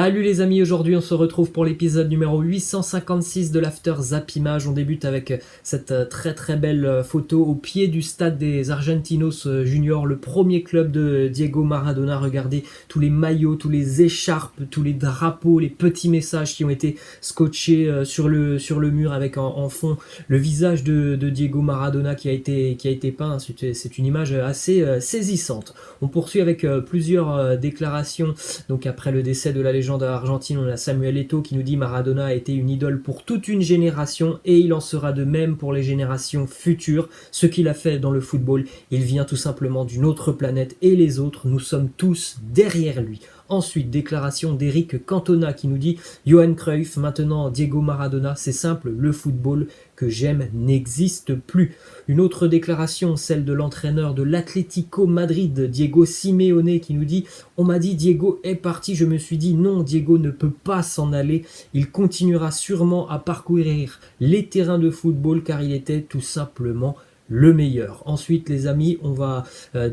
Salut les amis, aujourd'hui on se retrouve pour l'épisode numéro 856 de l'After Zap Image. On débute avec cette très très belle photo au pied du stade des Argentinos Juniors, le premier club de Diego Maradona. Regardez tous les maillots, tous les écharpes, tous les drapeaux, les petits messages qui ont été scotchés sur le mur avec en fond le visage de Diego Maradona qui a été peint. C'est une image assez saisissante. On poursuit avec plusieurs déclarations. Donc après le décès de la légende argentine, on a Samuel Eto'o qui nous dit Maradona a été une idole pour toute une génération et il en sera de même pour les générations futures. Ce qu'il a fait dans le football, il vient tout simplement d'une autre planète et les autres, nous sommes tous derrière lui. Ensuite, déclaration d'Eric Cantona qui nous dit Johan Cruyff, maintenant Diego Maradona, c'est simple, le football que j'aime n'existe plus. Une autre déclaration, celle de l'entraîneur de l'Atlético Madrid, Diego Simeone, qui nous dit on m'a dit Diego est parti, je me suis dit non, Diego ne peut pas s'en aller, il continuera sûrement à parcourir les terrains de football car il était tout simplement le meilleur. Ensuite les amis, on va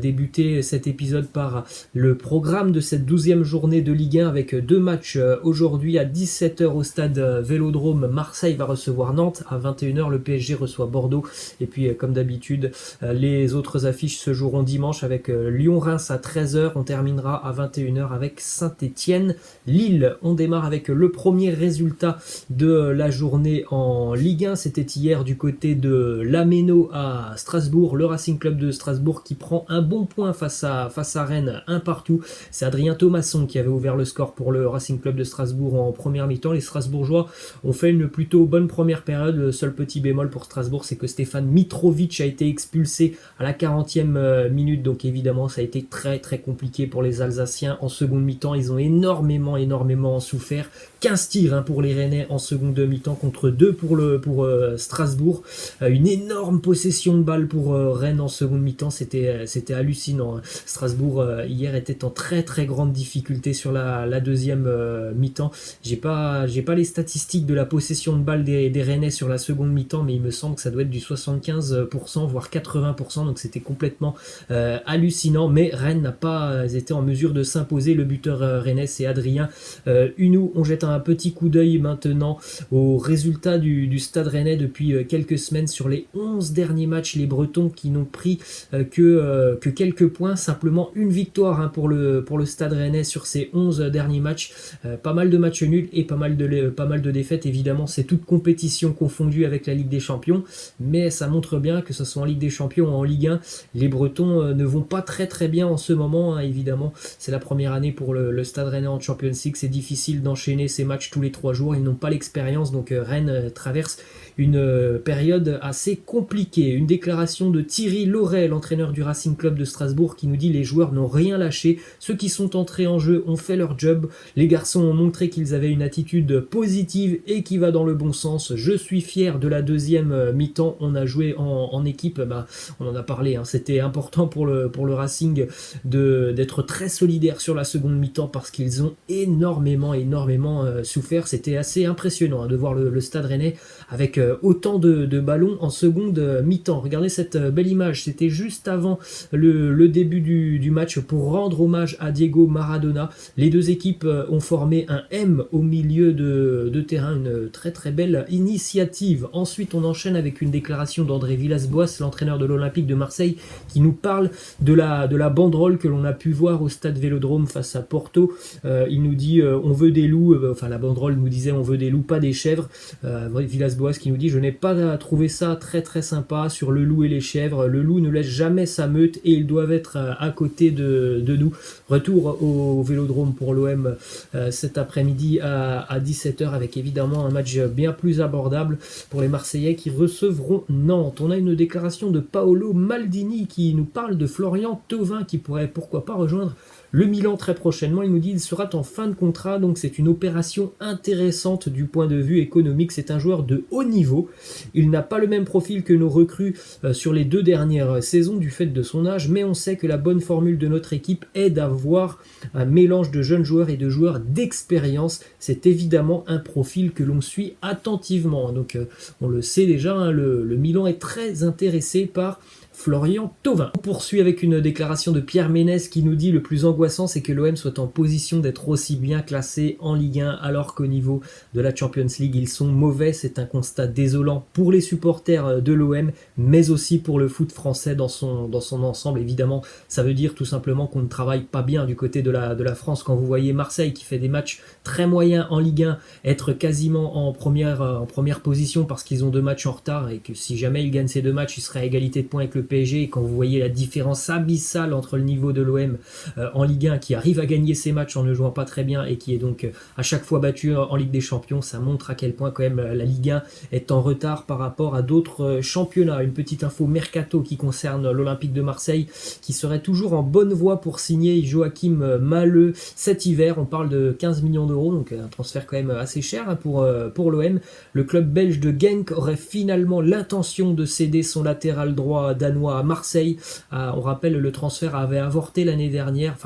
débuter cet épisode par le programme de cette 12e journée de Ligue 1 avec deux matchs aujourd'hui à 17h au stade Vélodrome. Marseille va recevoir Nantes, à 21h le PSG reçoit Bordeaux et puis comme d'habitude les autres affiches se joueront dimanche avec Lyon-Reims à 13h, on terminera à 21h avec Saint-Etienne Lille. On démarre avec le premier résultat de la journée en Ligue 1, c'était hier du côté de l'Ameno à Strasbourg, le Racing Club de Strasbourg qui prend un bon point face à Rennes, un partout. C'est Adrien Thomasson qui avait ouvert le score pour le Racing Club de Strasbourg en première mi-temps. Les Strasbourgeois ont fait une plutôt bonne première période. Le seul petit bémol pour Strasbourg, c'est que Stefan Mitrovic a été expulsé à la 40e minute, donc évidemment ça a été très très compliqué pour les Alsaciens. En seconde mi-temps, ils ont énormément souffert. 15 tirs pour les Rennais en seconde mi-temps contre 2 pour Strasbourg. Une énorme possession de balle pour Rennes en seconde mi-temps, c'était hallucinant. Strasbourg hier était en très très grande difficulté sur la deuxième mi-temps. J'ai pas les statistiques de la possession de balle des Rennais sur la seconde mi-temps, mais il me semble que ça doit être du 75% voire 80%, donc c'était complètement hallucinant. Mais Rennes n'a pas été en mesure de s'imposer. Le buteur rennais, c'est Adrien Hunou. On jette un petit coup d'œil maintenant aux résultats du Stade Rennais depuis quelques semaines. Sur les 11 derniers matchs, les Bretons qui n'ont pris que quelques points, simplement une victoire pour le Stade Rennais sur ces 11 derniers matchs. Pas mal de matchs nuls et pas mal de défaites. Évidemment, c'est toute compétition confondue avec la Ligue des Champions, mais ça montre bien que ce soit en Ligue des Champions ou en Ligue 1, les Bretons ne vont pas très très bien en ce moment. Évidemment, c'est la première année pour le Stade Rennais en Champions League. C'est difficile d'enchaîner ces matchs tous les 3 jours. Ils n'ont pas l'expérience, donc Rennes traverse une période assez compliquée. Une déclaration de Thierry Laurey, l'entraîneur du Racing Club de Strasbourg, qui nous dit les joueurs n'ont rien lâché, ceux qui sont entrés en jeu ont fait leur job, les garçons ont montré qu'ils avaient une attitude positive et qui va dans le bon sens. Je suis fier de la deuxième mi-temps, on a joué en équipe, on en a parlé, c'était important pour le Racing d'être très solidaire sur la seconde mi-temps parce qu'ils ont énormément souffert. C'était assez impressionnant de voir le Stade Rennais avec autant de ballons en seconde mi-temps. Regardez cette belle image, c'était juste avant le début du match pour rendre hommage à Diego Maradona. Les deux équipes ont formé un M au milieu de terrain, une très très belle initiative. Ensuite on enchaîne avec une déclaration d'André Villas-Boas, l'entraîneur de l'Olympique de Marseille, qui nous parle de la banderole que l'on a pu voir au stade Vélodrome face à Porto. Il nous dit on veut des loups, la banderole nous disait on veut des loups, pas des chèvres. Villas-Boas qui nous dit je n'ai pas trouvé ça très très sympa sur le loup et les chèvres. Le loup ne laisse jamais sa meute et ils doivent être à côté de nous. Retour au Vélodrome pour l'OM cet après-midi à 17h avec évidemment un match bien plus abordable pour les Marseillais qui recevront Nantes. On a une déclaration de Paolo Maldini qui nous parle de Florian Thauvin qui pourrait pourquoi pas rejoindre le Milan très prochainement. Il nous dit qu'il sera en fin de contrat, donc c'est une opération intéressante du point de vue économique. C'est un joueur de haut niveau. Il n'a pas le même profil que nos recrues sur les 2 dernières saisons du fait de son âge, mais on sait que la bonne formule de notre équipe est d'avoir un mélange de jeunes joueurs et de joueurs d'expérience. C'est évidemment un profil que l'on suit attentivement. Donc on le sait déjà, le Milan est très intéressé par Florian Thauvin. On poursuit avec une déclaration de Pierre Ménès qui nous dit: le plus angoissant, c'est que l'OM soit en position d'être aussi bien classé en Ligue 1 alors qu'au niveau de la Champions League, ils sont mauvais. C'est un constat désolant pour les supporters de l'OM, mais aussi pour le foot français dans son ensemble. Évidemment, ça veut dire tout simplement qu'on ne travaille pas bien du côté de la France. Quand vous voyez Marseille qui fait des matchs très moyens en Ligue 1, être quasiment en première position parce qu'ils ont 2 matchs en retard et que si jamais ils gagnent ces 2 matchs, ils seraient à égalité de points avec le PSG. Et quand vous voyez la différence abyssale entre le niveau de l'OM en Ligue 1 qui arrive à gagner ses matchs en ne jouant pas très bien et qui est donc à chaque fois battu en Ligue des Champions, ça montre à quel point quand même la Ligue 1 est en retard par rapport à d'autres championnats. Une petite info mercato qui concerne l'Olympique de Marseille qui serait toujours en bonne voie pour signer Joachim Mahler cet hiver. On parle de 15 millions d'euros, donc un transfert quand même assez cher pour l'OM. Le club belge de Genk aurait finalement l'intention de céder son latéral droit danois à Marseille. On rappelle, le transfert avait avorté l'année dernière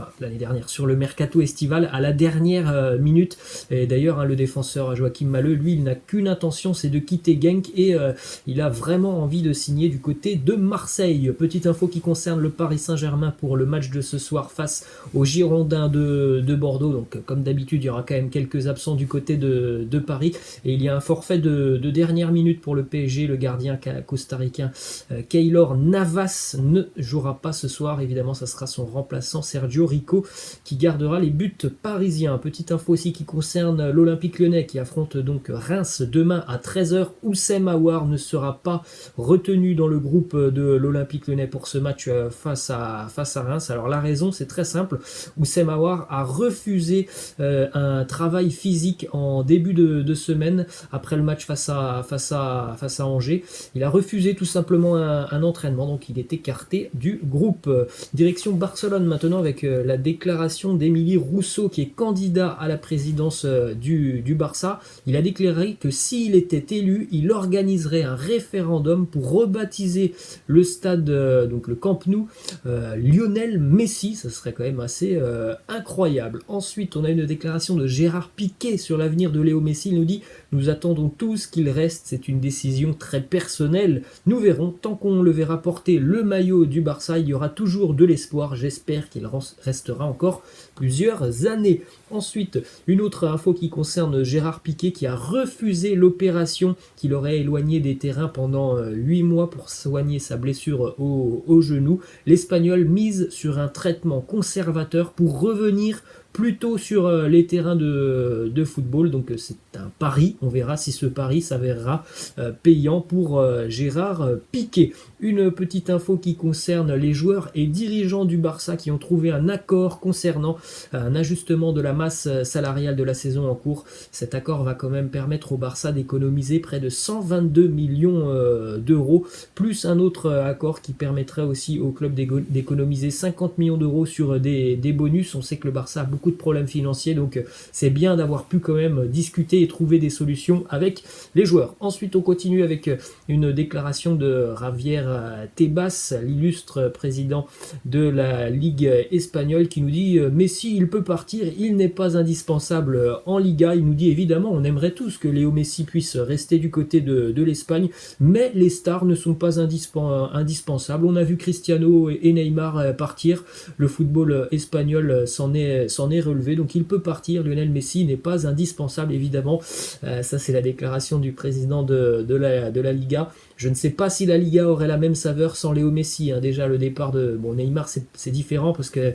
sur le mercato estival à la dernière minute. Et d'ailleurs, le défenseur Joachim Mahler, lui, il n'a qu'une intention, c'est de quitter Genk et il a vraiment envie de signer du côté de Marseille. Petite info qui concerne le Paris Saint-Germain pour le match de ce soir face aux Girondins de Bordeaux. Donc, comme d'habitude, il y aura quand même quelques absents du côté de Paris. Et il y a un forfait de dernière minute pour le PSG. Le gardien costaricain Keylor Navas ne jouera pas ce soir. Évidemment, ça sera son remplaçant Sergio Rico qui gardera les buts parisiens. Petite info aussi qui concerne l'Olympique Lyonnais qui affronte donc Reims demain à 13h. Oussem Aouar ne sera pas retenu dans le groupe de l'Olympique Lyonnais pour ce match face à Reims. Alors la raison, c'est très simple. Oussem Aouar a refusé un travail physique en début de semaine après le match face à Angers. Il a refusé tout simplement un entraînement, donc il est écarté du groupe. Direction Barcelone maintenant avec la déclaration d'Émilie Rousseau qui est candidat à la présidence du Barça. Il a déclaré que s'il était élu, il organiserait un référendum pour rebaptiser le stade, donc le Camp Nou, Lionel Messi. Ça serait quand même assez incroyable. Ensuite, on a une déclaration de Gérard Piqué sur l'avenir de Léo Messi. Il nous dit: nous attendons tous qu'il reste, c'est une décision très personnelle. Nous verrons, tant qu'on le verra porter le maillot du Barça, il y aura toujours de l'espoir. J'espère qu'il restera encore plusieurs années. Ensuite, une autre info qui concerne Gérard Piqué qui a refusé l'opération qu'il aurait éloigné des terrains pendant 8 mois pour soigner sa blessure au genou. L'Espagnol mise sur un traitement conservateur pour revenir plutôt sur les terrains de football. Donc c'est un pari, on verra si ce pari s'avérera payant pour Gérard Piqué. Une petite info qui concerne les joueurs et dirigeants du Barça qui ont trouvé un accord concernant un ajustement de la masse salariale de la saison en cours. Cet accord va quand même permettre au Barça d'économiser près de 122 millions d'euros, plus un autre accord qui permettrait aussi au club d'économiser 50 millions d'euros sur des bonus. On sait que le Barça a beaucoup de problèmes financiers, donc c'est bien d'avoir pu quand même discuter et trouver des solutions avec les joueurs. Ensuite, on continue avec une déclaration de Javier Tebas, l'illustre président de la Ligue espagnole, qui nous dit: Messi, il peut partir, il n'est pas indispensable en Liga. Il nous dit: évidemment, on aimerait tous que Léo Messi puisse rester du côté de l'Espagne, mais les stars ne sont pas indispensables. On a vu Cristiano et Neymar partir, le football espagnol s'en est relevé, donc il peut partir. Lionel Messi n'est pas indispensable, évidemment. Ça, c'est la déclaration du président de la Liga. Je ne sais pas si la Liga aurait la même saveur sans Léo Messi. Déjà, le départ de Neymar, c'est différent parce que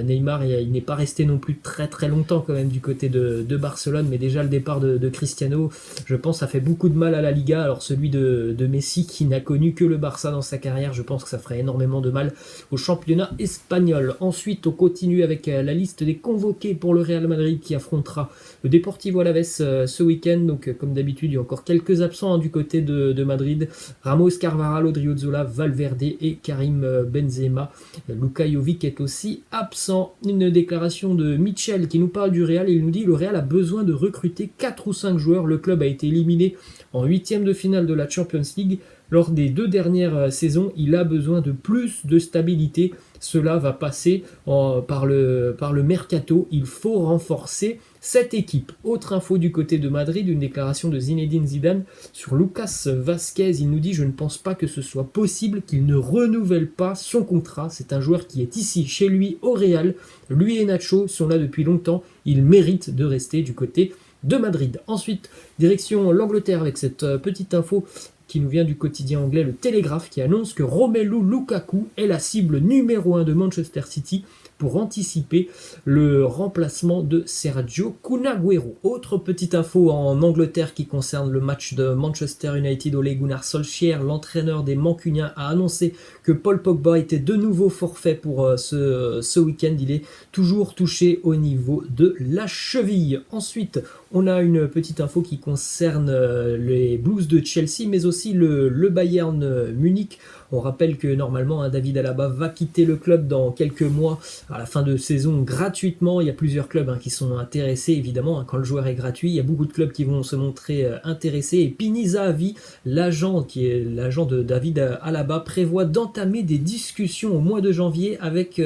Neymar, il n'est pas resté non plus très très longtemps quand même du côté de Barcelone, mais déjà le départ de Cristiano, je pense, ça fait beaucoup de mal à la Liga. Alors celui de Messi qui n'a connu que le Barça dans sa carrière, je pense que ça ferait énormément de mal au championnat espagnol. Ensuite, on continue avec la liste des convoqués pour le Real Madrid qui affrontera le Deportivo Alaves ce week-end. Donc comme d'habitude, il y a encore quelques absents du côté de Madrid. Ramos, Carvajal, Odriozola, Valverde et Karim Benzema. Luka Jovic est aussi absent. Une déclaration de Mitchell qui nous parle du Real. Il nous dit: le Real a besoin de recruter 4 ou 5 joueurs. Le club a été éliminé en 8e de finale de la Champions League. Lors des 2 dernières saisons, il a besoin de plus de stabilité. Cela va passer par le mercato. Il faut renforcer cette équipe. Autre info du côté de Madrid, une déclaration de Zinedine Zidane sur Lucas Vazquez. Il nous dit: je ne pense pas que ce soit possible qu'il ne renouvelle pas son contrat. C'est un joueur qui est ici, chez lui, au Real. Lui et Nacho sont là depuis longtemps. Il mérite de rester du côté de Madrid. Ensuite, direction l'Angleterre avec cette petite info qui nous vient du quotidien anglais, le Télégraphe, qui annonce que Romelu Lukaku est la cible numéro 1 de Manchester City pour anticiper le remplacement de Sergio Kun Agüero. Autre petite info en Angleterre qui concerne le match de Manchester United. Ole Gunnar Solskjaer, l'entraîneur des Mancuniens, a annoncé que Paul Pogba était de nouveau forfait pour ce week-end. Il est toujours touché au niveau de la cheville. Ensuite, on a une petite info qui concerne les Blues de Chelsea, mais aussi le Bayern Munich. On rappelle que normalement, David Alaba va quitter le club dans quelques mois à la fin de saison gratuitement. Il y a plusieurs clubs qui sont intéressés, évidemment. Quand le joueur est gratuit, il y a beaucoup de clubs qui vont se montrer intéressés. Et Pini Zahavi, l'agent qui est l'agent de David Alaba, prévoit d'entamer des discussions au mois de janvier avec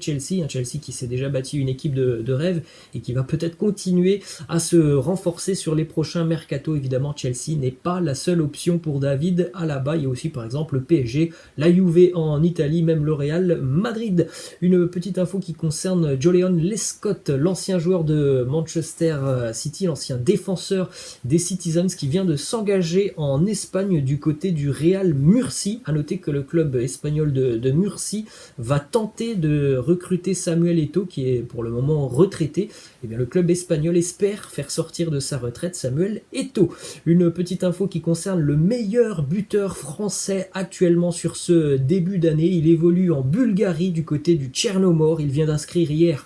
Chelsea. Un Chelsea qui s'est déjà battu une équipe de rêve et qui va peut-être continuer à se renforcer sur les prochains mercato. Évidemment, Chelsea n'est pas la seule option pour David Alaba. Il y a aussi par exemple le PSG, la Juve en Italie, même le Real Madrid. Une petite info qui concerne Joleon Lescott, l'ancien joueur de Manchester City, l'ancien défenseur des Citizens, qui vient de s'engager en Espagne du côté du Real Murcie. À noter que le club espagnol de Murcie va tenter de recruter Samuel Eto'o, qui est pour le moment retraité. Et bien, le club espagnol espère faire sortir de sa retraite Samuel Eto'o. Une petite info qui concerne le meilleur buteur français actuellement sur ce début d'année. Il évolue en Bulgarie du côté du Tchernomor. Il vient d'inscrire hier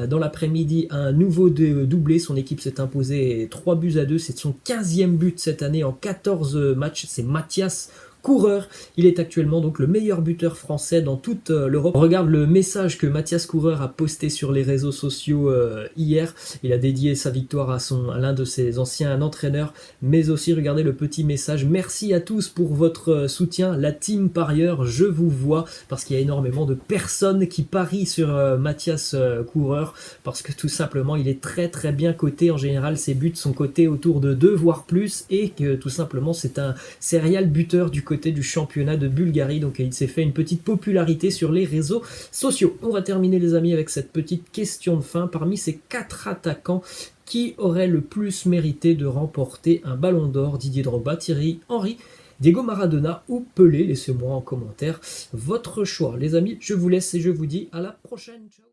dans l'après-midi un nouveau doublé. Son équipe s'est imposée 3-2. C'est son 15e but cette année en 14 matchs. C'est Mathias Coureur. Il est actuellement donc le meilleur buteur français dans toute l'Europe. On regarde le message que Mathias Coureur a posté sur les réseaux sociaux hier. Il a dédié sa victoire à l'un de ses anciens entraîneurs, mais aussi regardez le petit message: merci à tous pour votre soutien, la team parieur, je vous vois, parce qu'il y a énormément de personnes qui parient sur Mathias Coureur, parce que tout simplement il est très très bien coté. En général, ses buts sont cotés autour de 2 voire plus, et que tout simplement c'est un serial buteur du côté du championnat de Bulgarie. Donc il s'est fait une petite popularité sur les réseaux sociaux. On va terminer les amis avec cette petite question de fin. Parmi ces 4 attaquants, qui aurait le plus mérité de remporter un ballon d'or? Didier Drogba, Thierry Henry, Diego Maradona ou Pelé? Laissez-moi en commentaire votre choix. Les amis, je vous laisse et je vous dis à la prochaine. Ciao.